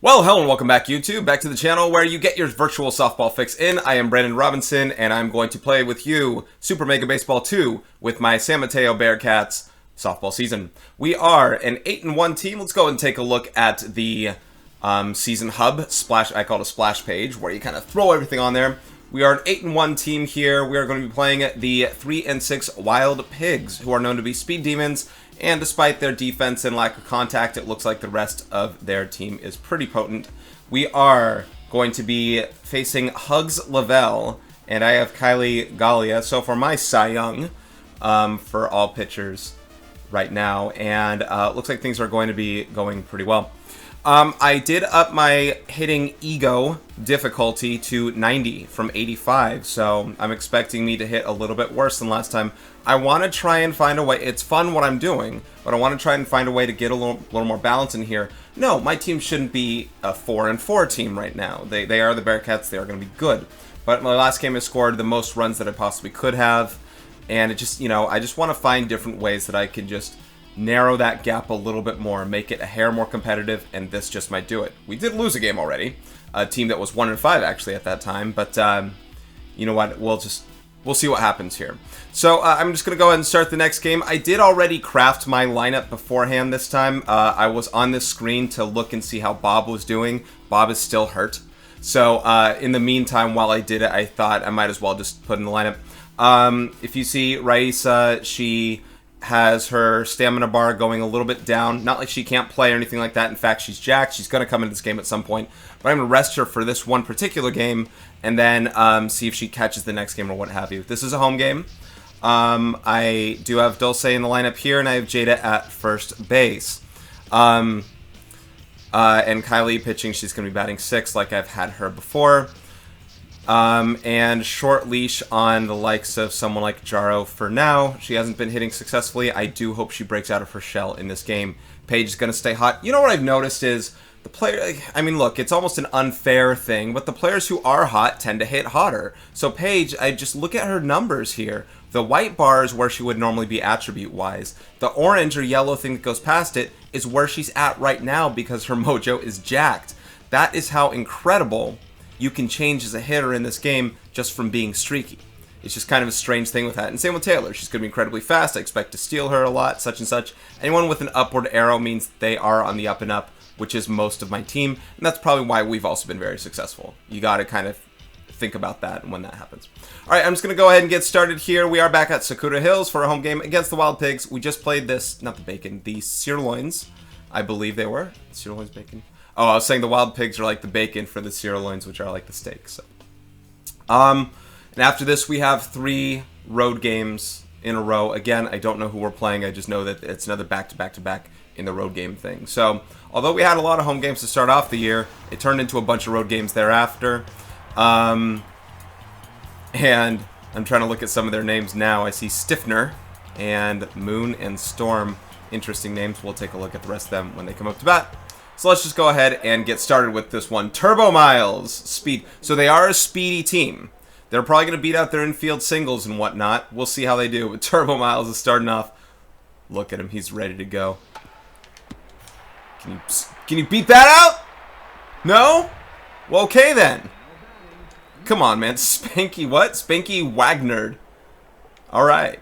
Well, hello and welcome back, YouTube. Back to the channel where you get your virtual softball fix in. I am Brandon Robinson, and I'm going to play with you Super Mega Baseball 2 with my San Mateo Bearcats softball season. We are an 8-1 team. Let's go and take a look at the season hub splash. I call it a splash page where you kind of throw everything on there. We are an 8-1 team here. We are going to be playing the 3-6 Wild Pigs, who are known to be speed demons. And despite their defense and lack of contact, it looks like the rest of their team is pretty potent. We are going to be facing Hugs Lavelle, and I have Kylie Galea. So for my Cy Young, for all pitchers right now, and it looks like things are going to be going pretty well. I did up my hitting ego difficulty to 90 from 85, so I'm expecting me to hit a little bit worse than last time. I want to try and find a way. It's fun what I'm doing, but I want to try and find a way to get a little more balance in here. No, my team shouldn't be a 4-4 team right now. They are the Bearcats. They are going to be good. But my last game I scored the most runs that I possibly could have, and it just, I just want to find different ways that I can just narrow that gap a little bit more, make it a hair more competitive, and this just might do it. We did lose a game already, a team that was 1-5 actually at that time, but you know what, we'll see what happens here. So I'm just going to go ahead and start the next game. I did already craft my lineup beforehand this time. I was on this screen to look and see how Bob was doing. Bob is still hurt. So in the meantime, while I did it, I thought I might as well just put in the lineup. If you see Raisa, she has her stamina bar going a little bit down. Not like she can't play or anything like that. In fact, she's jacked. She's going to come into this game at some point. But I'm going to rest her for this one particular game and then see if she catches the next game or what have you. This is a home game. I do have Dulce in the lineup here, and I have Jada at first base. And Kylie pitching. She's going to be batting 6 like I've had her before. And short leash on the likes of someone like Jaro for now. She hasn't been hitting successfully. I do hope she breaks out of her shell in this game. Paige is going to stay hot. You know what I've noticed is the player, I mean, look, it's almost an unfair thing, but the players who are hot tend to hit hotter. So Paige, I just look at her numbers here. The white bar is where she would normally be attribute-wise. The orange or yellow thing that goes past it is where she's at right now because her mojo is jacked. That is how incredible you can change as a hitter in this game just from being streaky. It's just kind of a strange thing with that. And same with Taylor. She's going to be incredibly fast. I expect to steal her a lot, such and such. Anyone with an upward arrow means they are on the up and up, which is most of my team. And that's probably why we've also been very successful. You got to kind of think about that when that happens. All right, I'm just going to go ahead and get started here. We are back at Sakura Hills for a home game against the Wild Pigs. We just played this, not the bacon, the sirloins, I believe they were. Sirloins, bacon. Oh, I was saying the Wild Pigs are like the bacon for the sirloins, which are like the steaks. So, and after this, we have 3 road games in a row. Again, I don't know who we're playing. I just know that it's another back-to-back-to-back in the road game thing. So, although we had a lot of home games to start off the year, it turned into a bunch of road games thereafter. And I'm trying to look at some of their names now. I see Stiffner and Moon and Storm. Interesting names. We'll take a look at the rest of them when they come up to bat. So let's just go ahead and get started with this one. Turbo Miles, speed. So they are a speedy team. They're probably going to beat out their infield singles and whatnot. We'll see how they do. But Turbo Miles is starting off. Look at him. He's ready to go. Can you beat that out? No? Well, okay then. Come on, man. Spanky what? Spanky Wagner. All right.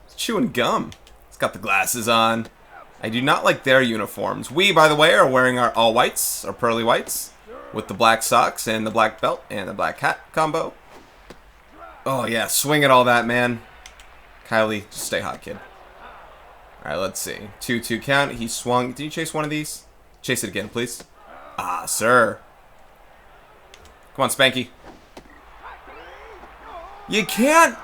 He's chewing gum. He's got the glasses on. I do not like their uniforms. We, by the way, are wearing our all whites, our pearly whites, with the black socks and the black belt and the black hat combo. Oh, yeah, swing at all that, man. Kylie, just stay hot, kid. All right, let's see. 2-2 count. He swung. Did you chase one of these? Chase it again, please. Ah, sir. Come on, Spanky. You can't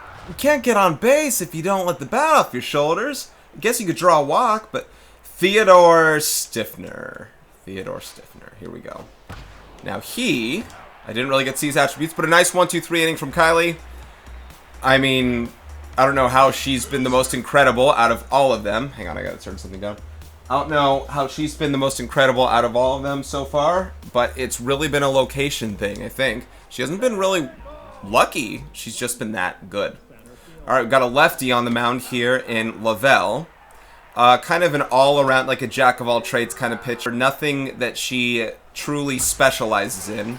get on base if you don't let the bat off your shoulders. I guess you could draw a walk, but Theodore Stiffner. Here we go. Now I didn't really get to see his attributes, but a nice 1-2-3 inning from Kylie. I mean, I don't know how she's been the most incredible out of all of them. Hang on, I gotta turn something down. I don't know how she's been the most incredible out of all of them so far, but it's really been a location thing, I think. She hasn't been really lucky. She's just been that good. All right, we've got a lefty on the mound here in Lavelle. Kind of an all-around, like a jack-of-all-trades kind of pitcher. Nothing that she truly specializes in.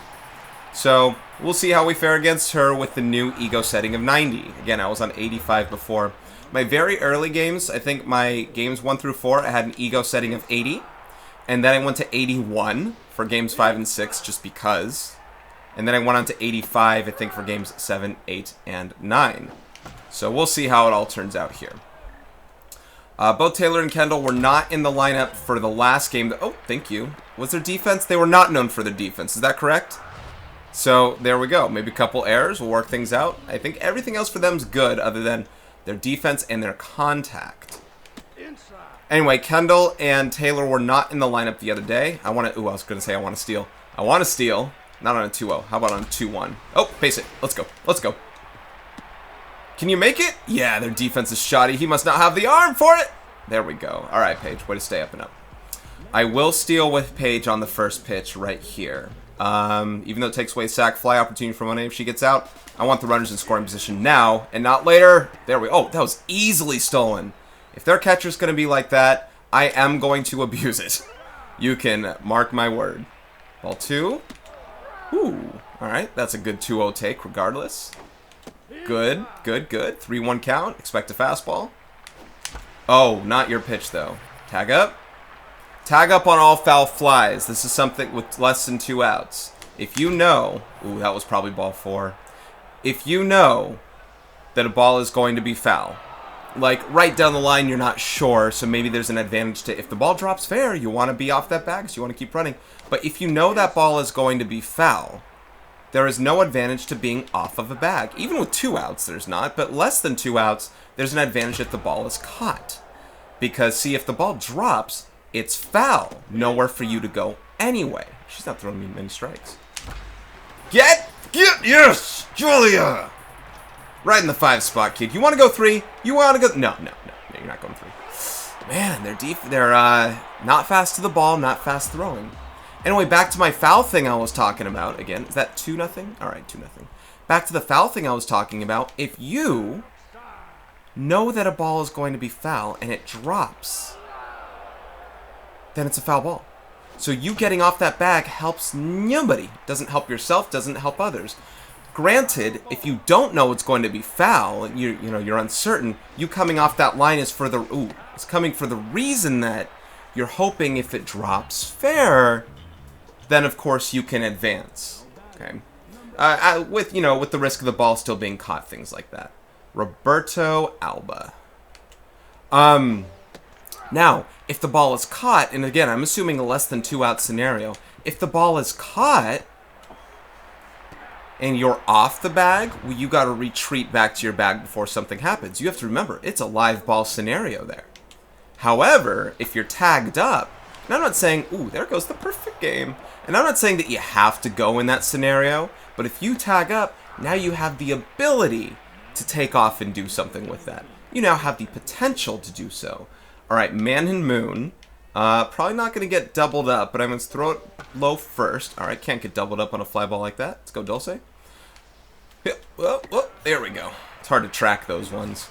So, we'll see how we fare against her with the new ego setting of 90. Again, I was on 85 before. My very early games, I think my games 1 through 4, I had an ego setting of 80. And then I went to 81 for games 5 and 6, just because. And then I went on to 85, I think, for games 7, 8, and 9. So we'll see how it all turns out here. Both Taylor and Kendall were not in the lineup for the last game. Oh, thank you. Was their defense? They were not known for their defense. Is that correct? So there we go. Maybe a couple errors. We'll work things out. I think everything else for them is good other than their defense and their contact. Anyway, Kendall and Taylor were not in the lineup the other day. I want to... Ooh, I was going to say I want to steal. I want to steal. Not on a 2-0. How about on a 2-1? Oh, base it. Let's go. Let's go. Can you make it? Yeah, their defense is shoddy. He must not have the arm for it. There we go. All right, Paige. Way to stay up and up. I will steal with Paige on the first pitch right here. Even though it takes away sack fly opportunity from Monet if she gets out, I want the runners in scoring position now and not later. There we go. Oh, that was easily stolen. If their catcher's going to be like that, I am going to abuse it. You can mark my word. Ball 2. Ooh. All right. That's a good 2-0 take regardless. Good. Good, good. 3-1 count. Expect a fastball. Oh, not your pitch, though. Tag up. Tag up on all foul flies. This is something with less than 2 outs. If you know... Ooh, that was probably ball 4. If you know that a ball is going to be foul, like right down the line you're not sure, so maybe there's an advantage to... If the ball drops fair, you want to be off that bag, so you want to keep running. But if you know that ball is going to be foul, there is no advantage to being off of a bag. Even with 2 outs, there's not. But less than 2 outs, there's an advantage if the ball is caught. Because, see, if the ball drops, it's foul. Nowhere for you to go anyway. She's not throwing me many strikes. Get, yes, Julia! Right in the 5 spot, kid. You want to go 3? You want to go... No, you're not going 3. Man, they're not fast to the ball, not fast throwing. Anyway, back to my foul thing I was talking about. Again, is that 2-0? All right, 2-0. Back to the foul thing I was talking about. If you know that a ball is going to be foul and it drops, then it's a foul ball. So you getting off that bag helps nobody. Doesn't help yourself, doesn't help others. Granted, if you don't know it's going to be foul, and you're uncertain, you coming off that line is for the... Ooh, it's coming for the reason that you're hoping if it drops fair, then of course you can advance. Okay, with the risk of the ball still being caught, things like that. Roberto Alba. Now, if the ball is caught, and again, I'm assuming a less than 2 out scenario. If the ball is caught and you're off the bag, well, you got to retreat back to your bag before something happens. You have to remember, it's a live ball scenario there. However, if you're tagged up, and I'm not saying, ooh, there goes the perfect game. And I'm not saying that you have to go in that scenario, but if you tag up, now you have the ability to take off and do something with that. You now have the potential to do so. All right, Man and Moon. Probably not going to get doubled up, but I'm going to throw it low first. All right, can't get doubled up on a fly ball like that. Let's go, Dulce. Well, there we go. It's hard to track those ones.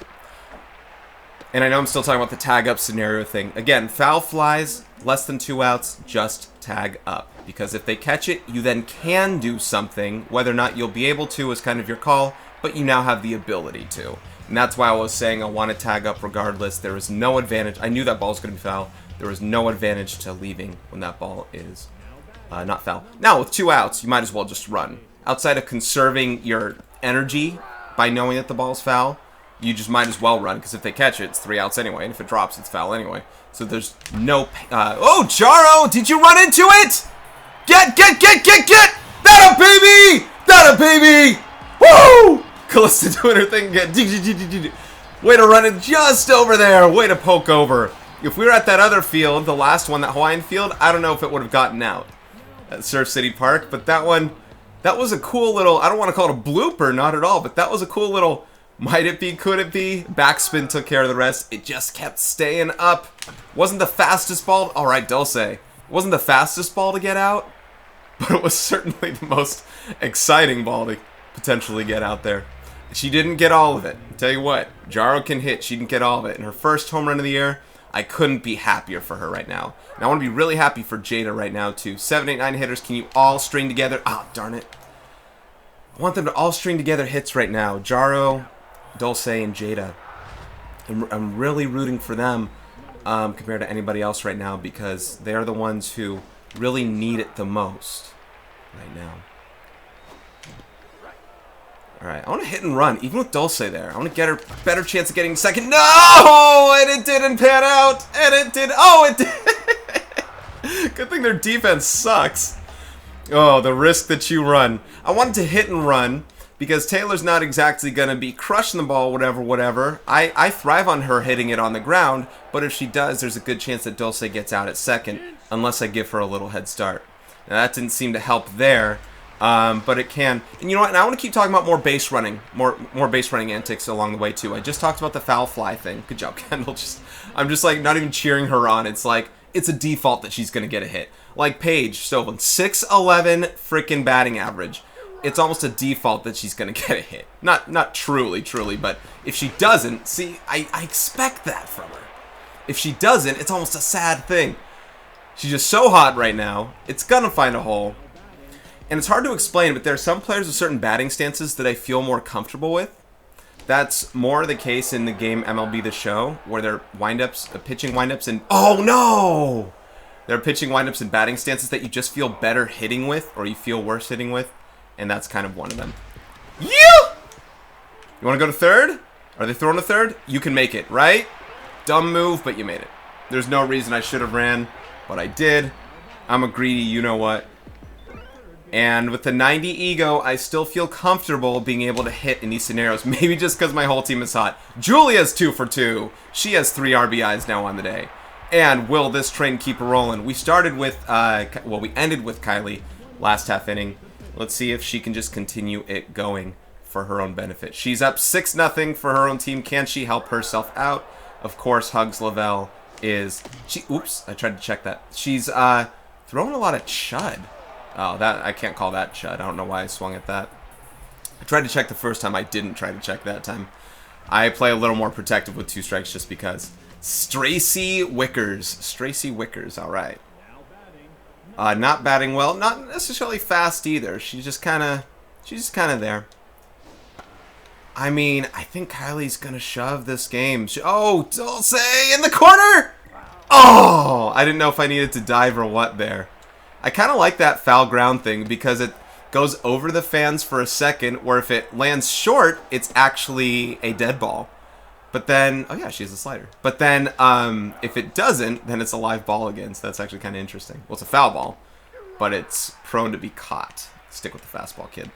And I know I'm still talking about the tag up scenario thing. Again, foul flies, less than 2 outs, just tag up. Because if they catch it, you then can do something. Whether or not you'll be able to is kind of your call, but you now have the ability to. And that's why I was saying I want to tag up regardless. There is no advantage. I knew that ball was going to be foul. There is no advantage to leaving when that ball is not foul. Now, with 2 outs, you might as well just run. Outside of conserving your energy by knowing that the ball's foul, you just might as well run, because if they catch it, it's 3 outs anyway, and if it drops, it's foul anyway. So there's no... oh, Jaro! Did you run into it? Get! That a baby! That a baby! Woo! Callista doing her thing again. Way to run it just over there. Way to poke over. If we were at that other field, the last one, that Hawaiian field, I don't know if it would have gotten out at Surf City Park, but that one, that was a cool little, I don't want to call it a blooper, not at all, but that was a cool little, might it be, could it be? Backspin took care of the rest. It just kept staying up. Wasn't the fastest ball, all right, Dulce. Wasn't the fastest ball to get out, but it was certainly the most exciting ball to potentially get out there. She didn't get all of it. I'll tell you what, Jaro can hit. She didn't get all of it. In her first home run of the year, I couldn't be happier for her right now. And I want to be really happy for Jada right now, too. 7, 8, 9 hitters. Can you all string together? Ah, darn it. I want them to all string together hits right now. Jaro, Dulce, and Jada. I'm really rooting for them compared to anybody else right now because they are the ones who really need it the most right now. Alright, I want to hit and run, even with Dulce there. I want to get her a better chance of getting second. No! And it didn't pan out! And it did. Oh, it did! Good thing their defense sucks. Oh, the risk that you run. I wanted to hit and run because Taylor's not exactly going to be crushing the ball, whatever. I thrive on her hitting it on the ground, but if she does, there's a good chance that Dulce gets out at second unless I give her a little head start. Now, that didn't seem to help there. But it can. And you know what? And I want to keep talking about more base running, more base running antics along the way too. I just talked about the foul fly thing. Good job, Kendall. I'm just like not even cheering her on. It's like it's a default that she's gonna get a hit. Like Paige Stoveland, 6'11" freaking batting average. It's almost a default that she's gonna get a hit. Not truly, but if she doesn't, see, I expect that from her. If she doesn't, it's almost a sad thing. She's just so hot right now. It's gonna find a hole. And it's hard to explain, but there are some players with certain batting stances that I feel more comfortable with. That's more the case in the game MLB The Show, where they're windups, pitching windups, and oh no! There are pitching windups and batting stances that you just feel better hitting with, or you feel worse hitting with, and that's kind of one of them. Yeah! You want to go to third? Are they throwing to third? You can make it, right? Dumb move, but you made it. There's no reason I should have ran, but I did. I'm a greedy you-know-what. And with the 90 ego, I still feel comfortable being able to hit in these scenarios. Maybe just because my whole team is hot. Julia's 2 for 2. She has 3 RBIs now on the day. And will this train keep rolling? We started with, we ended with Kylie last half inning. Let's see if she can just continue it going for her own benefit. She's up 6-0 for her own team. Can she help herself out? Of course, Hugs Lavelle is... Oops, I tried to check that. She's throwing a lot of chud. Oh, that I can't call that chud. I don't know why I swung at that. I tried to check the first time. I didn't try to check that time. I play a little more protective with 2 strikes just because. Stracy Wickers. All right. Not batting well. Not necessarily fast either. She's just kind of there. I mean, I think Kylie's going to shove this game. Oh, Dulce in the corner. Oh, I didn't know if I needed to dive or what there. I kind of like that foul ground thing because it goes over the fans for a second, where if it lands short, it's actually a dead ball. But then, oh yeah, she has a slider. But then if it doesn't, then it's a live ball again, so that's actually kind of interesting. Well, it's a foul ball, but it's prone to be caught. Stick with the fastball, kid.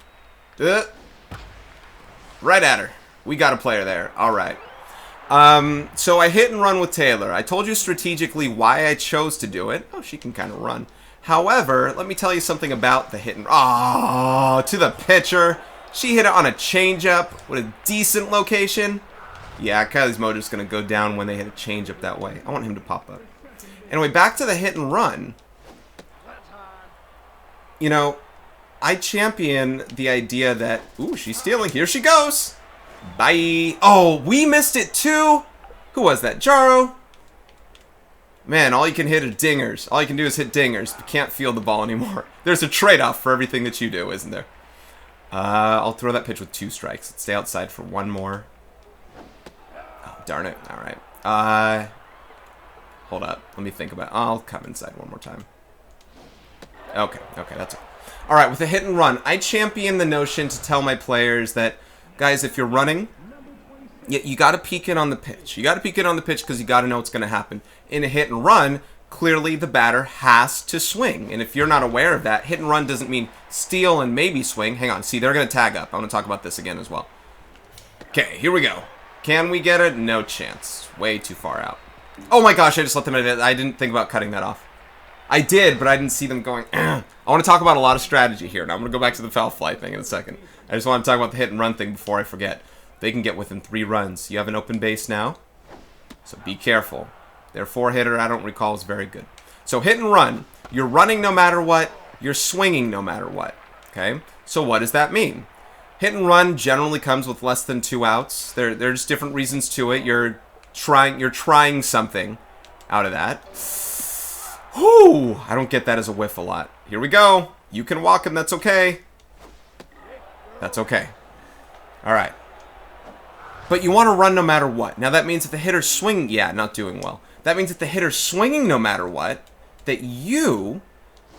Right at her. We got a player there. All right. So I hit and run with Taylor. I told you strategically why I chose to do it. Oh, she can kind of run. However, let me tell you something about the hit and... Oh, to the pitcher. She hit it on a changeup with a decent location. Yeah, Kylie's motor's going to go down when they hit a changeup that way. I want him to pop up. Anyway, back to the hit and run. You know, I champion the idea that... Ooh, she's stealing. Here she goes. Bye. Oh, we missed it too? Who was that? Jaro? Man, all you can hit are dingers. All you can do is hit dingers. You can't field the ball anymore. There's a trade-off for everything that you do, isn't there? I'll throw that pitch with 2 strikes. Let's stay outside for 1 more. Oh, darn it. All right. Hold up. Let me think about it. I'll come inside 1 more time. Okay, that's it. All right, with the hit and run, I champion the notion to tell my players that, guys, if you're running, you got to peek in on the pitch. You got to peek in on the pitch because you got to know what's going to happen. In a hit and run, clearly the batter has to swing. And if you're not aware of that, hit and run doesn't mean steal and maybe swing. Hang on. See, they're going to tag up. I want to talk about this again as well. Okay, here we go. Can we get it? No chance. Way too far out. Oh my gosh, I just let them edit. I didn't think about cutting that off. I did, but I didn't see them going. I want to talk about a lot of strategy here. Now I'm going to go back to the foul fly thing in a second. I just want to talk about the hit and run thing before I forget. They can get within 3 runs. You have an open base now, so be careful. Their 4-hitter, I don't recall, is very good. So hit and run. You're running no matter what. You're swinging no matter what. Okay? So what does that mean? Hit and run generally comes with less than 2 outs. There's different reasons to it. You're trying something. out of that. Whew, I don't get that as a whiff a lot. Here we go. You can walk him. That's okay. That's okay. All right. But you want to run no matter what. Now, that means if the hitter's swinging... Yeah, not doing well. That means if the hitter's swinging no matter what, that you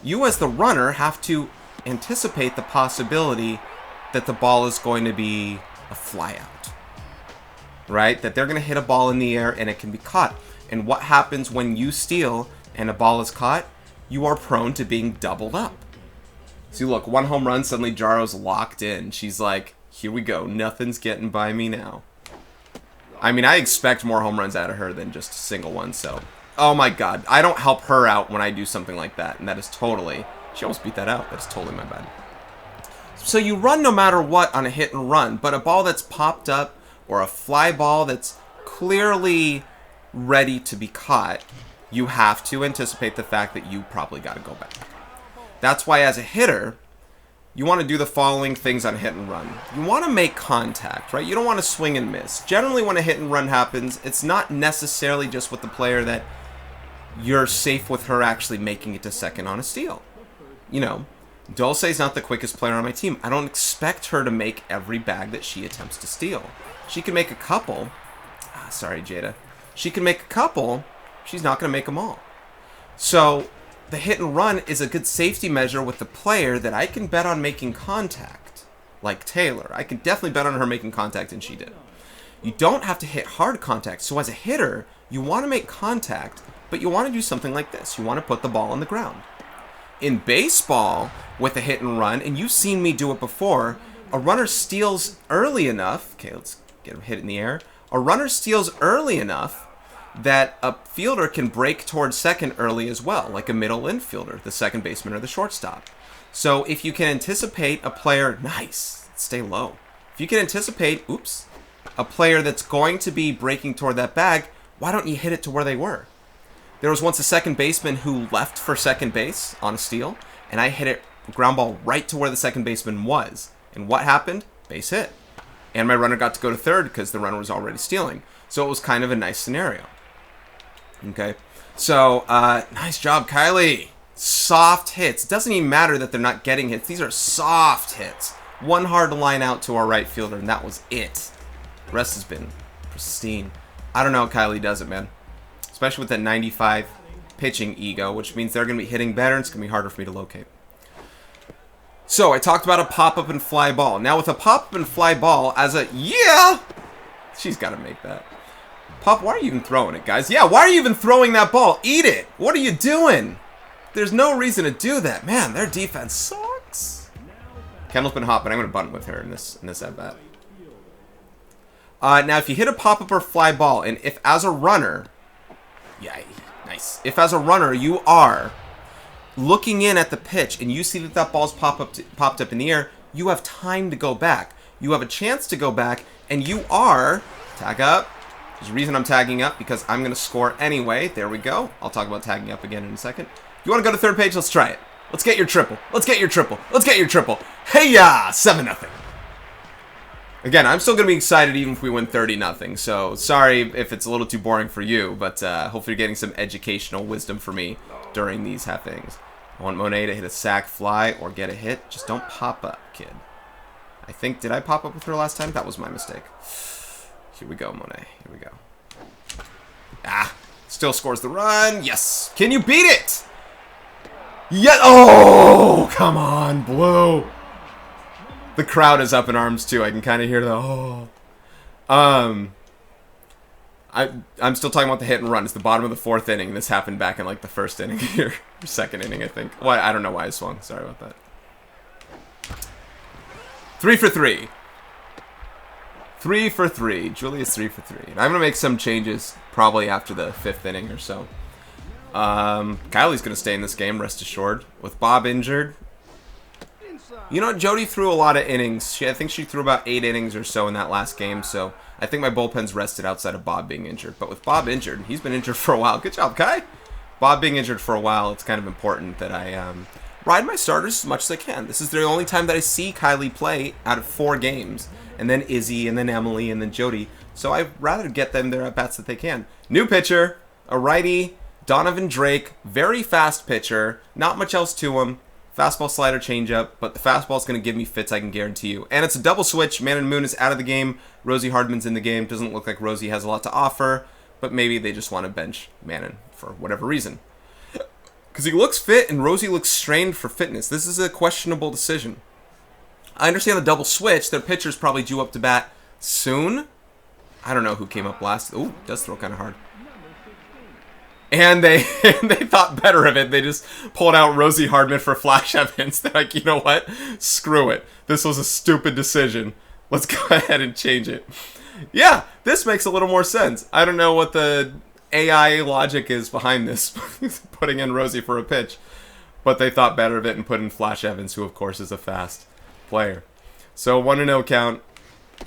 as the runner have to anticipate the possibility that the ball is going to be a fly out. Right? That they're going to hit a ball in the air and it can be caught. And what happens when you steal and a ball is caught? You are prone to being doubled up. See, look, 1 home run, suddenly Jaro's locked in. She's like, here we go. Nothing's getting by me now. I mean, I expect more home runs out of her than just a single one, so... Oh my god, I don't help her out when I do something like that, and that is totally... She almost beat that out. That's totally my bad. So you run no matter what on a hit and run, but a ball that's popped up or a fly ball that's clearly ready to be caught, you have to anticipate the fact that you probably got to go back. That's why as a hitter, you want to do the following things on hit and run. You want to make contact, right? You don't want to swing and miss. Generally, when a hit and run happens, it's not necessarily just with the player that you're safe with her actually making it to second on a steal. You know, Dulce's not the quickest player on my team. I don't expect her to make every bag that she attempts to steal. She can make a couple. Sorry, Jada. She can make a couple. She's not going to make them all. So the hit and run is a good safety measure with the player that I can bet on making contact, like Taylor. I can definitely bet on her making contact, and she did. You don't have to hit hard contact. So as a hitter, you want to make contact, but you want to do something like this. You want to put the ball on the ground. In baseball, with a hit and run, and you've seen me do it before, a runner steals early enough. Okay, let's get him hit in the air. A runner steals early enough that a fielder can break towards second early as well, like a middle infielder, the second baseman or the shortstop. So if you can anticipate a player, nice, stay low. If you can anticipate, a player that's going to be breaking toward that bag, why don't you hit it to where they were? There was once a second baseman who left for second base on a steal, and I hit it, ground ball, right to where the second baseman was. And what happened? Base hit. And my runner got to go to third because the runner was already stealing. So it was kind of a nice scenario. Okay, so nice job, Kylie. Soft hits. It doesn't even matter that they're not getting hits. These are soft hits. One hard line out to our right fielder, and that was it. The rest has been pristine. I don't know how Kylie does it, man. Especially with that 95 pitching ego, which means they're going to be hitting better, and it's going to be harder for me to locate. So I talked about a pop-up and fly ball. Now with a pop-up and fly ball, she's got to make that. Pop, why are you even throwing it, guys? Yeah, why are you even throwing that ball? Eat it! What are you doing? There's no reason to do that. Man, their defense sucks. Kendall's been hot, but I'm going to bunt with her in this at-bat. Now, if you hit a pop-up or fly ball, and if as a runner... Yay, nice. If as a runner you are looking in at the pitch and you see that ball's popped up in the air, you have time to go back. You have a chance to go back, and you are... Tag up. There's a reason I'm tagging up, because I'm going to score anyway. There we go. I'll talk about tagging up again in a second. You want to go to third page? Let's try it. Let's get your triple. Let's get your triple. Let's get your triple. Hey-ya! 7-0. Again, I'm still going to be excited even if we win 30-0. So, sorry if it's a little too boring for you, but hopefully you're getting some educational wisdom for me during these half innings. I want Monet to hit a sac fly or get a hit. Just don't pop up, kid. I think, did I pop up with her last time? That was my mistake. Here we go, Monet. Here we go. Still scores the run. Yes. Can you beat it? Yeah. Oh, come on, Blue. The crowd is up in arms too. I can kind of hear the I'm still talking about the hit and run. It's the bottom of the 4th inning. This happened back in like the 1st inning here, 2nd inning, I think. Well, I don't know why I swung. Sorry about that. 3 for 3. 3 for 3. Julia's 3 for 3. And I'm gonna make some changes probably after the 5th inning or so. Kylie's gonna stay in this game, rest assured. With Bob injured. You know, Jody threw a lot of innings. I think she threw about 8 innings or so in that last game, so I think my bullpen's rested outside of Bob being injured. But with Bob injured, he's been injured for a while. Good job, Kai. Bob being injured for a while, it's kind of important that I ride my starters as much as I can. This is the only time that I see Kylie play out of 4 games. And then Izzy, and then Emily, and then Jody. So I'd rather get them their at-bats that they can. New pitcher, a righty. Donovan Drake, very fast pitcher. Not much else to him. Fastball, slider, changeup, but the fastball is going to give me fits, I can guarantee you. And it's a double switch. Man and Moon is out of the game. Rosie Hardman's in the game. Doesn't look like Rosie has a lot to offer, but maybe they just want to bench Manon for whatever reason. Because he looks fit and Rosie looks strained for fitness. This is a questionable decision. I understand the double switch. Their pitcher's probably due up to bat soon. I don't know who came up last. Ooh, does throw kind of hard. And they thought better of it. They just pulled out Rosie Hardman for Flash Evans. They're like, you know what? Screw it. This was a stupid decision. Let's go ahead and change it. Yeah, this makes a little more sense. I don't know what the AI logic is behind this, putting in Rosie for a pitch. But they thought better of it and put in Flash Evans, who of course is a fast player. So 1-0 count.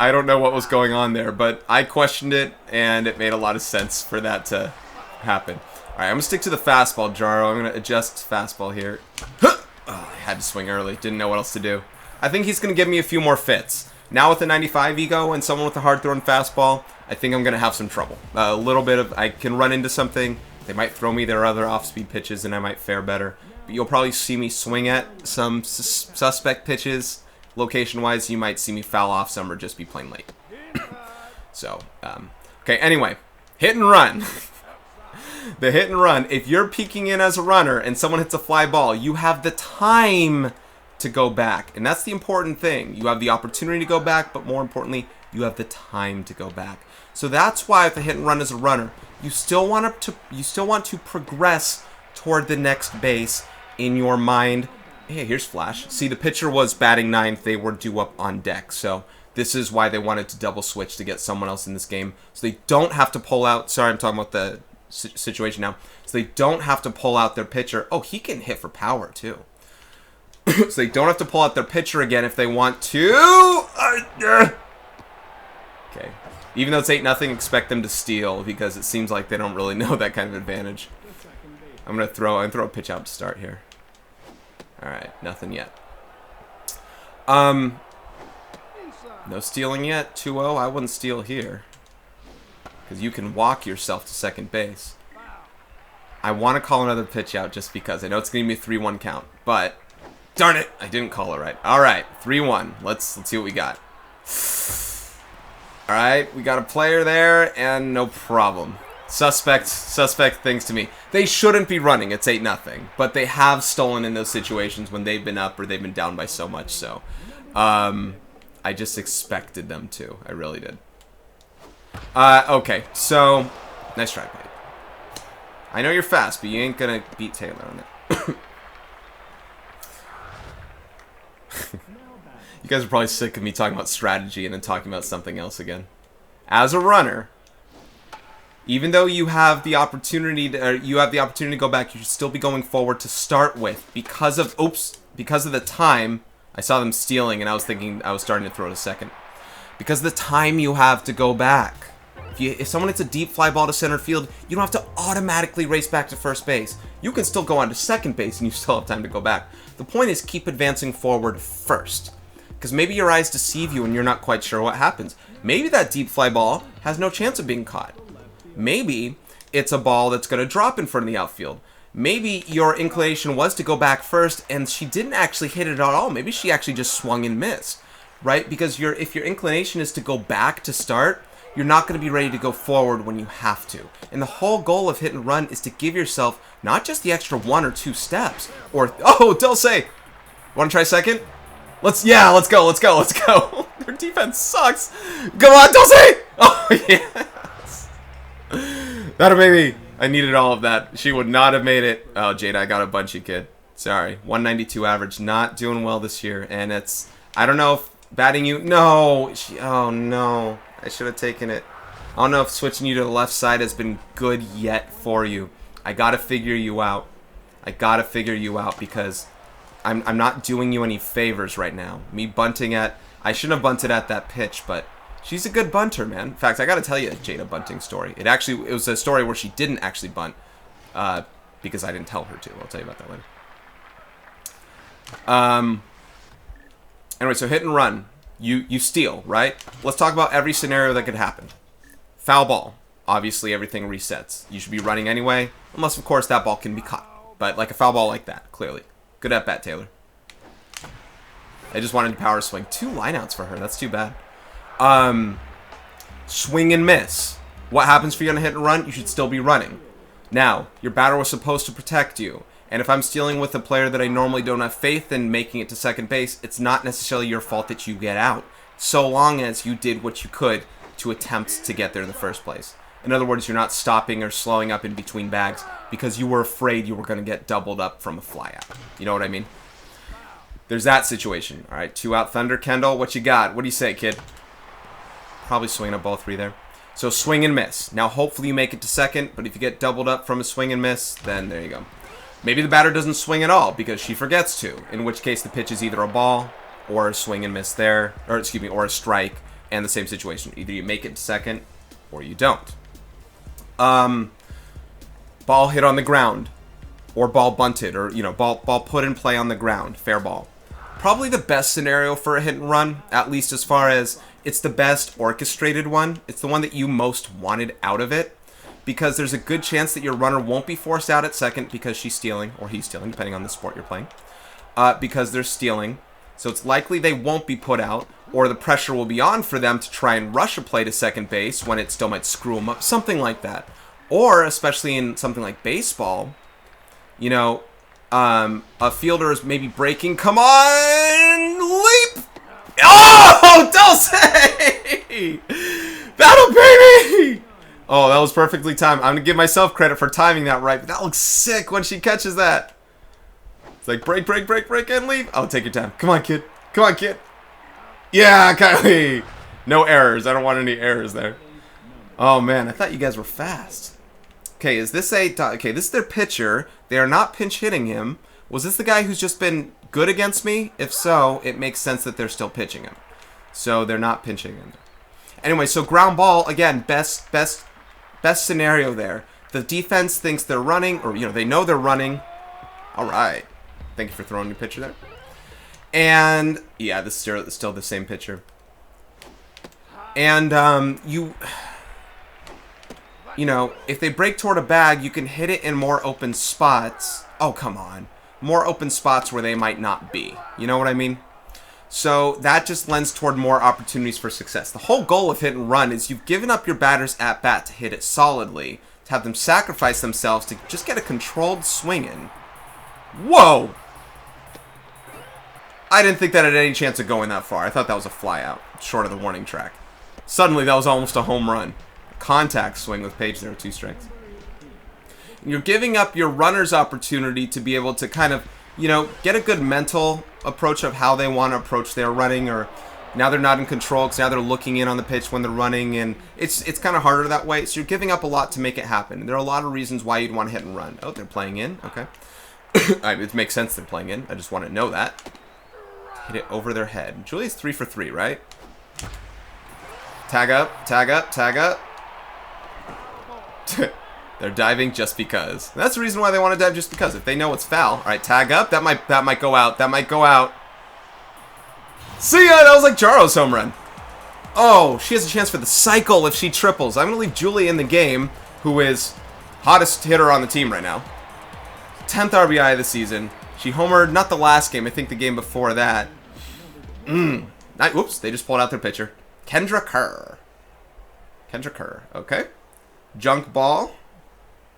I don't know what was going on there, but I questioned it, and it made a lot of sense for that to happen. All right, I'm going to stick to the fastball, Jaro. I'm going to adjust fastball here. Oh, I had to swing early. Didn't know what else to do. I think he's going to give me a few more fits. Now with the 95 ego and someone with a hard-throwing fastball, I think I'm going to have some trouble. A little bit of... I can run into something. They might throw me their other off-speed pitches, and I might fare better. But you'll probably see me swing at some suspect pitches. Location-wise, you might see me foul off some or just be playing late. So, okay, anyway. Hit and run. The hit and run. If you're peeking in as a runner and someone hits a fly ball, you have the time to go back. And that's the important thing. You have the opportunity to go back, but more importantly, you have the time to go back. So that's why if the hit and run as a runner, you still want to progress toward the next base in your mind. Hey, here's Flash. See, the pitcher was batting ninth. They were due up on deck. So this is why they wanted to double switch to get someone else in this game. So they don't have to pull out. Sorry, I'm talking about the situation now. So they don't have to pull out their pitcher. Oh, he can hit for power too. So they don't have to pull out their pitcher again if they want to. Okay. Even though it's 8-0, expect them to steal because it seems like they don't really know that kind of advantage. I'm gonna throw a pitch out to start here. All right, nothing yet. No stealing yet. 2-0. I wouldn't steal here. Because you can walk yourself to second base. I want to call another pitch out just because. I know it's going to be a 3-1 count. But, darn it, I didn't call it right. All right, 3-1. Let's see what we got. All right, we got a player there, and no problem. Suspect things to me. They shouldn't be running. It's 8-0. But they have stolen in those situations when they've been up or they've been down by so much. So, I just expected them to. I really did. Okay, so nice try, buddy. I know you're fast, but you ain't gonna beat Taylor on it. You guys are probably sick of me talking about strategy and then talking about something else again. As a runner, even though you have the opportunity to go back, you should still be going forward to start with because of the time. I saw them stealing, and I was thinking I was starting to throw to second. Because the time you have to go back. If someone hits a deep fly ball to center field, you don't have to automatically race back to first base. You can still go on to second base and you still have time to go back. The point is keep advancing forward first. Because maybe your eyes deceive you and you're not quite sure what happens. Maybe that deep fly ball has no chance of being caught. Maybe it's a ball that's going to drop in front of the outfield. Maybe your inclination was to go back first and she didn't actually hit it at all. Maybe she actually just swung and missed. Right? Because if your inclination is to go back to start, you're not going to be ready to go forward when you have to. And the whole goal of hit and run is to give yourself not just the extra 1 or 2 steps. Oh, Dulce! Want to try second? Let's go. Their defense sucks. Go on, Dulce! Oh, yes. That'll make me. I needed all of that. She would not have made it. Oh, Jada, I got a bunch, you kid. Sorry. 192 average. Not doing well this year. And it's... I don't know if batting you... No! Oh, no. I should have taken it. I don't know if switching you to the left side has been good yet for you. I gotta figure you out. Because I'm not doing you any favors right now. Me bunting at... I shouldn't have bunted at that pitch, but she's a good bunter, man. In fact, I gotta tell you a Jada bunting story. It was a story where she didn't actually bunt. Because I didn't tell her to. I'll tell you about that later. Anyway, so hit and run. You steal, right? Let's talk about every scenario that could happen. Foul ball. obviously everything resets. You should be running anyway, unless of course that ball can be caught. But like a foul ball like that, clearly. Good at bat, Taylor. I just wanted to power swing. 2 lineouts for her. That's too bad. Swing and miss. What happens for you on a hit and run? You should still be running. Now, your batter was supposed to protect you. And if I'm stealing with a player that I normally don't have faith in making it to second base, it's not necessarily your fault that you get out, so long as you did what you could to attempt to get there in the first place. In other words, you're not stopping or slowing up in between bags because you were afraid you were going to get doubled up from a flyout. You know what I mean? There's that situation. All right, 2 out Thunder. Kendall, what you got? What do you say, kid? Probably swinging up all 3 there. So swing and miss. Now, hopefully you make it to second, but if you get doubled up from a swing and miss, then there you go. Maybe the batter doesn't swing at all because she forgets to, in which case the pitch is either a ball or a swing and miss there, or excuse me, or a strike, and the same situation. Either you make it to second or you don't. Ball hit on the ground, or ball bunted, or, you know, ball put in play on the ground, fair ball. Probably the best scenario for a hit and run, at least as far as it's the best orchestrated one. It's the one that you most wanted out of it, because there's a good chance that your runner won't be forced out at second because she's stealing, or he's stealing, depending on the sport you're playing, because they're stealing. So it's likely they won't be put out, or the pressure will be on for them to try and rush a play to second base when it still might screw them up, something like that. Or, especially in something like baseball, you know, a fielder is maybe breaking. Come on! Leap! Oh! Dulce! Battle, baby! Oh, that was perfectly timed. I'm going to give myself credit for timing that right, but that looks sick when she catches that. It's like, break, break, break, break, and leave. Oh, take your time. Come on, kid. Come on, kid. Yeah, Kylie. No errors. I don't want any errors there. Oh, man. I thought you guys were fast. Okay, is this a... Okay, this is their pitcher. They are not pinch hitting him. Was this the guy who's just been good against me? If so, it makes sense that they're still pitching him. So they're not pinching him. Anyway, so ground ball, again, best scenario there. The defense thinks they're running, or, you know, they know they're running. All right. Thank you for throwing your pitcher there. And, yeah, this is still the same pitcher. And, you know, if they break toward a bag, you can hit it in more open spots. Oh, come on. More open spots where they might not be. You know what I mean? So that just lends toward more opportunities for success. The whole goal of hit and run is you've given up your batters at bat to hit it solidly, to have them sacrifice themselves to just get a controlled swing in. Whoa! I didn't think that had any chance of going that far. I thought that was a fly out, short of the warning track. Suddenly, that was almost a home run. Contact swing with Paige there, 2 strikes. You're giving up your runner's opportunity to be able to kind of, you know, get a good mental approach of how they want to approach their running, or now they're not in control because now they're looking in on the pitch when they're running, and it's kind of harder that way. So you're giving up a lot to make it happen. And there are a lot of reasons why you'd want to hit and run. Oh, they're playing in. Okay. It makes sense they're playing in. I just want to know that. Hit it over their head. Julia's 3 for 3, right? Tag up, tag up, tag up. They're diving just because. That's the reason why they want to dive, just because. If they know it's foul. All right, tag up. That might go out. That might go out. See ya! That was like Jaro's home run. Oh, she has a chance for the cycle if she triples. I'm going to leave Julia in the game, who is hottest hitter on the team right now. 10th RBI of the season. She homered, not the last game, I think the game before that. Oops, they just pulled out their pitcher. Kendra Kerr. Okay. Junk ball.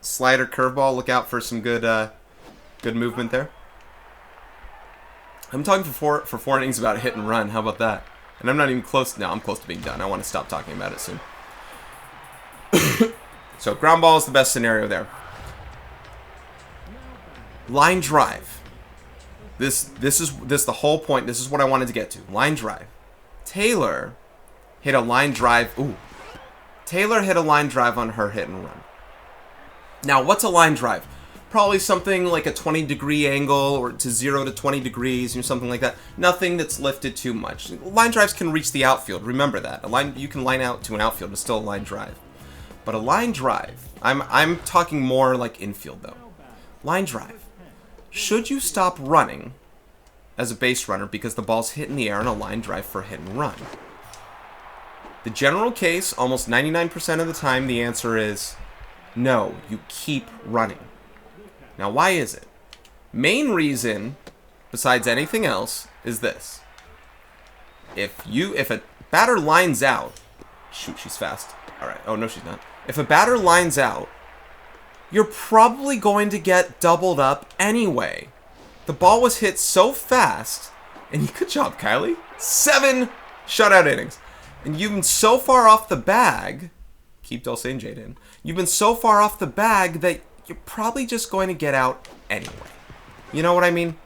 Slider curveball. Look out for some good movement there. I'm talking for four innings about hit and run. How about that? And I'm not even close. No, I'm close to being done. I want to stop talking about it soon. So ground ball is the best scenario there. Line drive. This is the whole point. This is what I wanted to get to. Line drive. Taylor hit a line drive. Ooh. Taylor hit a line drive on her hit and run. Now, what's a line drive? Probably something like a 20-degree angle, or to 0 to 20 degrees, or something like that. Nothing that's lifted too much. Line drives can reach the outfield. Remember that. You can line out to an outfield. It's still a line drive. But a line drive, I'm talking more like infield though. Line drive. Should you stop running as a base runner because the ball's hit in the air on a line drive for a hit and run? The general case, almost 99% of the time, the answer is no, you keep running. Now, why is it? Main reason, besides anything else, is this. If a batter lines out, shoot, she's fast. All right. Oh, no, she's not. If a batter lines out, you're probably going to get doubled up anyway. The ball was hit so fast, and good job, Kylie. 7 shutout innings. And you've been so far off the bag, keep Dulce and Jade in, you've been so far off the bag that you're probably just going to get out anyway. You know what I mean?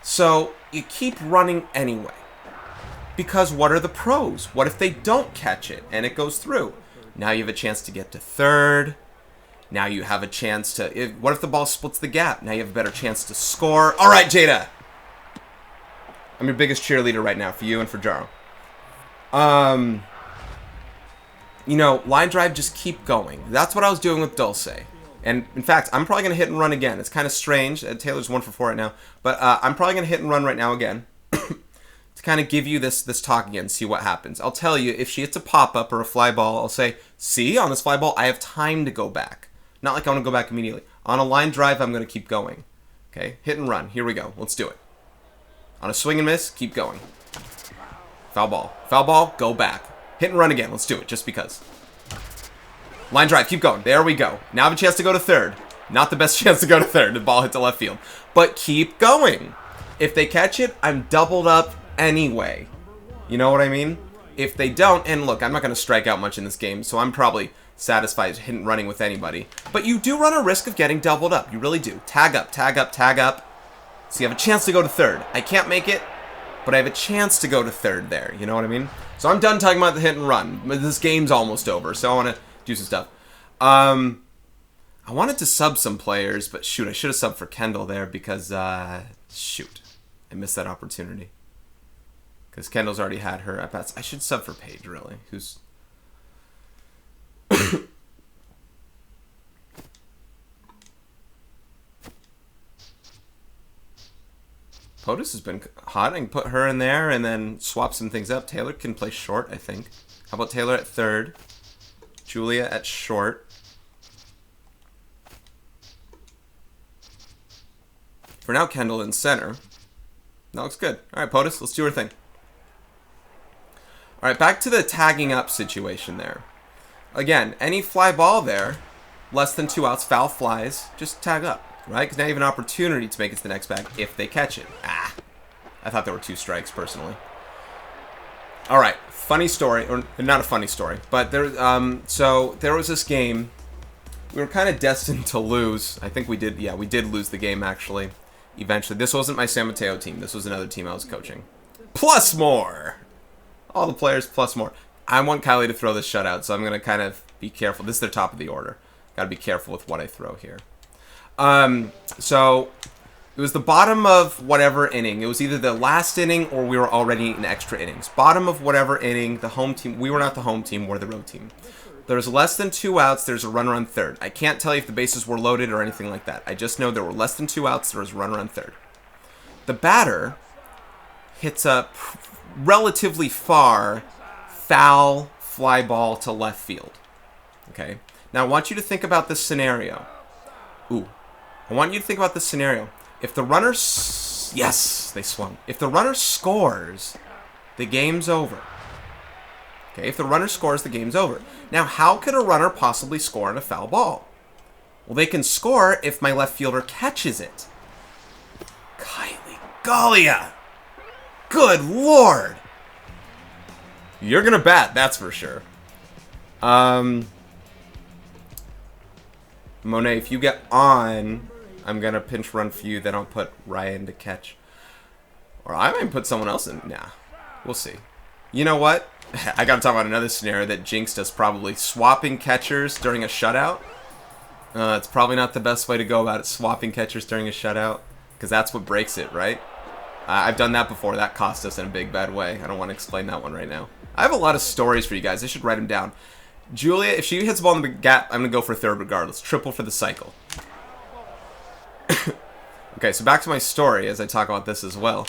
So, you keep running anyway. Because what are the pros? What if they don't catch it and it goes through? Now you have a chance to get to third. Now you have a chance to... what if the ball splits the gap? Now you have a better chance to score. All right, Jada. I'm your biggest cheerleader right now for you and for Jaro. You know, line drive, just keep going. That's what I was doing with Dulce. And, in fact, I'm probably going to hit and run again. It's kind of strange. Taylor's 1 for 4 right now. But I'm probably going to hit and run right now again. To kind of give you this talk again, see what happens. I'll tell you, if she hits a pop-up or a fly ball, I'll say, see, on this fly ball, I have time to go back. Not like I want to go back immediately. On a line drive, I'm going to keep going. Okay, hit and run. Here we go. Let's do it. On a swing and miss, keep going. Foul ball, go back. Hit and run again. Let's do it, just because. Line drive, keep going. There we go. Now I have a chance to go to third. Not the best chance to go to third. The ball hit to left field. But keep going. If they catch it, I'm doubled up anyway. You know what I mean? If they don't, and look, I'm not going to strike out much in this game, so I'm probably satisfied hit and running with anybody. But you do run a risk of getting doubled up. You really do. Tag up, tag up, tag up. So you have a chance to go to third. I can't make it, but I have a chance to go to third there. You know what I mean? So I'm done talking about the hit and run. This game's almost over, so I want to do some stuff. I wanted to sub some players, but shoot, I should have subbed for Kendall there because, shoot, I missed that opportunity. Because Kendall's already had her at-bats. I should sub for Paige, really. Who's... POTUS has been hot. I can put her in there and then swap some things up. Taylor can play short, I think. How about Taylor at third? Julia at short. For now, Kendall in center. That looks good. All right, POTUS, let's do our thing. All right, back to the tagging up situation there. Again, any fly ball there, less than 2 outs, foul flies, just tag up, right? Because now you have an opportunity to make it to the next bag if they catch it. Ah, I thought there were 2 strikes, personally. All right, funny story, or not a funny story, but there, so there was this game. We were kind of destined to lose. I think we did, yeah, we did lose the game, actually, eventually. This wasn't my San Mateo team. This was another team I was coaching. Plus more! All the players plus more. I want Kylie to throw this shutout, so I'm going to kind of be careful. This is their top of the order. Got to be careful with what I throw here. So it was the bottom of whatever inning. It was either the last inning or we were already in extra innings. Bottom of whatever inning, the home team. We were not the home team. We're the road team. There's less than 2 outs. There's a runner on third. I can't tell you if the bases were loaded or anything like that. I just know there were less than 2 outs. There was a runner on third. The batter hits a relatively far foul fly ball to left field. Okay? Now I want you to think about this scenario. I want you to think about this scenario. If the runner... Yes! They swung. If the runner scores, the game's over. Okay? If the runner scores, the game's over. Now, how could a runner possibly score on a foul ball? Well, they can score if my left fielder catches it. Kylie Galea! Good Lord! You're gonna bat, that's for sure. Monet, if you get on, I'm gonna pinch run for you, then I'll put Ryan to catch. Or I might put someone else in. Nah, we'll see. You know what? I gotta talk about another scenario that jinxed us probably. Swapping catchers during a shutout. It's probably not the best way to go about it, swapping catchers during a shutout. Because that's what breaks it, right? I've done that before. That cost us in a big, bad way. I don't want to explain that one right now. I have a lot of stories for you guys. I should write them down. Julia, if she hits the ball in the gap, I'm going to go for third regardless. Triple for the cycle. Okay, so back to my story as I talk about this as well.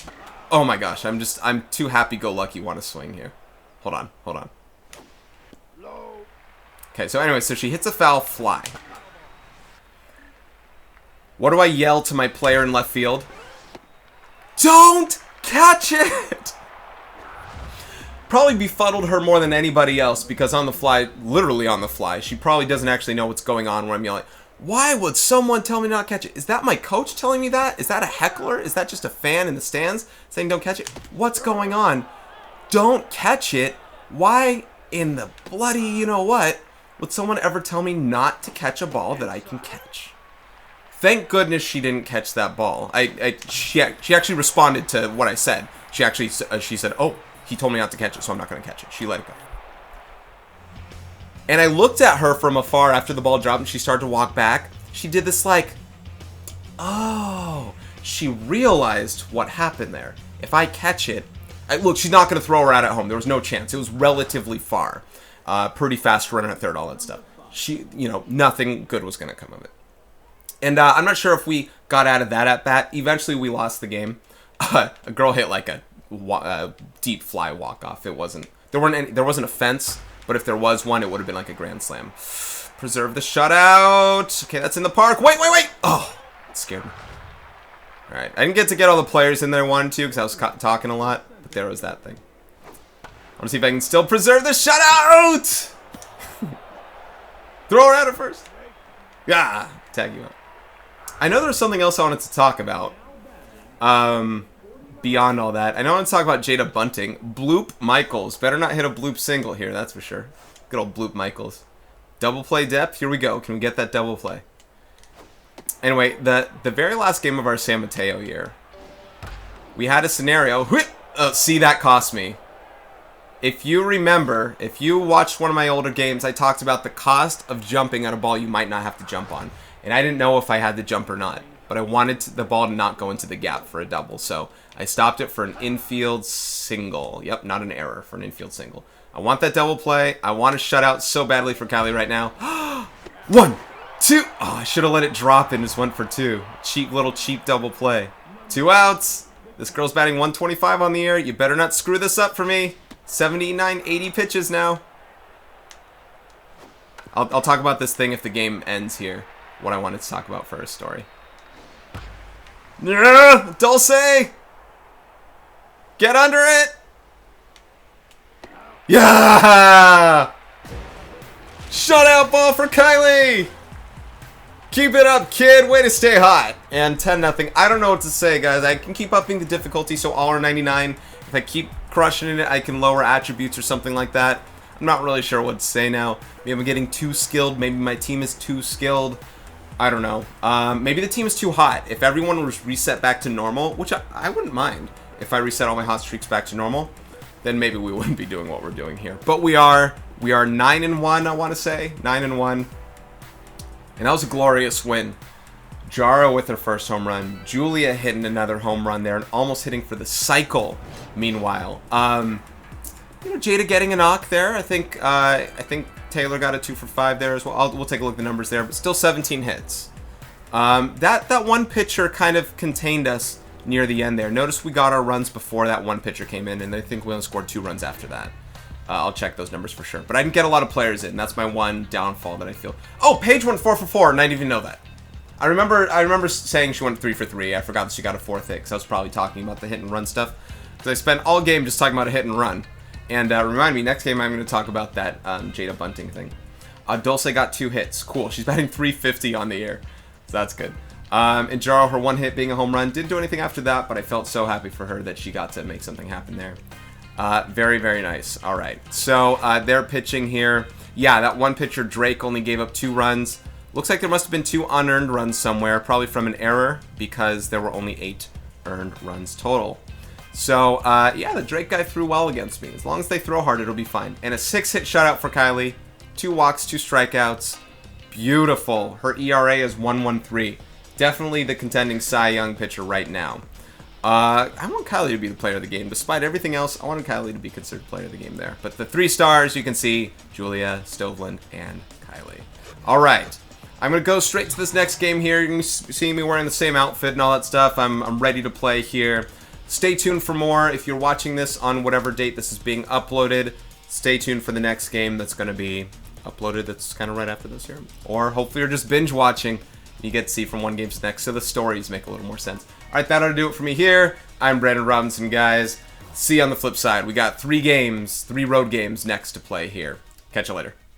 Oh my gosh, I'm too happy-go-lucky want to swing here. Hold on. Okay, so anyway, so she hits a foul fly. What do I yell to my player in left field? Don't catch it! Probably befuddled her more than anybody else because on the fly, literally on the fly, she probably doesn't actually know what's going on when I'm yelling, why would someone tell me not to catch it? Is that my coach telling me that? Is that a heckler? Is that just a fan in the stands saying don't catch it? What's going on? Don't catch it? Why in the bloody you-know-what would someone ever tell me not to catch a ball that I can catch? Thank goodness she didn't catch that ball. She actually responded to what I said. She said, oh, he told me not to catch it, so I'm not going to catch it. She let it go. And I looked at her from afar after the ball dropped and she started to walk back. She did this like, oh, she realized what happened there. If I catch it, look, she's not going to throw her out at home. There was no chance. It was relatively far. Pretty fast running at third, all that stuff. Nothing good was going to come of it. And I'm not sure if we got out of that at bat. Eventually, we lost the game. A girl hit like a deep fly walk off. There wasn't a fence, but if there was one, it would have been like a grand slam. Preserve the shutout. Okay, that's in the park. Wait. Oh, it scared me. All right, I didn't get to get all the players in there I wanted to because I was talking a lot, but there was that thing. I want to see if I can still preserve the shutout. Throw her out at first. Yeah, tag you out. I know there's something else I wanted to talk about. Beyond all that, I know I want to talk about Jada Bunting. Bloop Michaels. Better not hit a bloop single here, that's for sure. Good old Bloop Michaels. Double play depth. Here we go. Can we get that double play? Anyway, the very last game of our San Mateo year, we had a scenario. See, that cost me. If you remember, if you watched one of my older games, I talked about the cost of jumping at a ball you might not have to jump on. And I didn't know if I had to jump or not. But I wanted the ball to not go into the gap for a double. So I stopped it for an infield single. Yep, not an error, for an infield single. I want that double play. I want to shut out so badly for Kylie right now. 1, 2. Oh, I should have let it drop and just went for 2. Little cheap double play. 2 outs. This girl's batting 125 on the air. You better not screw this up for me. 79, 80 pitches now. I'll talk about this thing if the game ends here. What I wanted to talk about for a story. Yeah, Dulce! Get under it! Yeah! Shutout ball for Kylie! Keep it up, kid. Way to stay hot. And 10-0. I don't know what to say, guys. I can keep upping the difficulty, so all are 99. If I keep crushing it, I can lower attributes or something like that. I'm not really sure what to say now. Maybe I'm getting too skilled. Maybe my team is too skilled. I don't know. Maybe the team is too hot. If everyone was reset back to normal, which I wouldn't mind if I reset all my hot streaks back to normal, then maybe we wouldn't be doing what we're doing here. But we are 9-1, I want to say. 9-1. And that was a glorious win. Jaro with her first home run. Julia hitting another home run there and almost hitting for the cycle, meanwhile. Jada getting a knock there. I think Taylor got a 2 for 5 there as well. We'll take a look at the numbers there, but still 17 hits. That one pitcher kind of contained us near the end there. Notice we got our runs before that one pitcher came in, and I think we only scored 2 runs after that. I'll check those numbers for sure. But I didn't get a lot of players in. That's my one downfall that I feel. Oh, Paige went 4 for 4, and I didn't even know that. I remember saying she went 3 for 3. I forgot that she got a 4th hit, because I was probably talking about the hit and run stuff. Because I spent all game just talking about a hit and run. And remind me, next game I'm going to talk about that Jada Bunting thing. Dulce got 2 hits. Cool. She's batting 350 on the year. So that's good. And Jaro, her 1 hit being a home run. Didn't do anything after that, but I felt so happy for her that she got to make something happen there. Very, very nice. All right. So they're pitching here. Yeah, that one pitcher, Drake, only gave up 2 runs. Looks like there must have been 2 unearned runs somewhere, probably from an error, because there were only 8 earned runs total. So, yeah, the Drake guy threw well against me. As long as they throw hard, it'll be fine. And a 6-hit shutout for Kylie. 2 walks, 2 strikeouts. Beautiful. Her ERA is 1.13. Definitely the contending Cy Young pitcher right now. I want Kylie to be the player of the game. Despite everything else, I wanted Kylie to be considered player of the game there. But the 3 stars, you can see Julia, Stoveland, and Kylie. All right. I'm going to go straight to this next game here. You can see me wearing the same outfit and all that stuff. I'm ready to play here. Stay tuned for more. If you're watching this on whatever date this is being uploaded, stay tuned for the next game that's going to be uploaded that's kind of right after this here. Or hopefully you're just binge watching. You get to see from one game to the next, so the stories make a little more sense. Alright, that ought to do it for me here. I'm Brandon Robinson, guys. See you on the flip side. We got 3 games, 3 road games next to play here. Catch you later.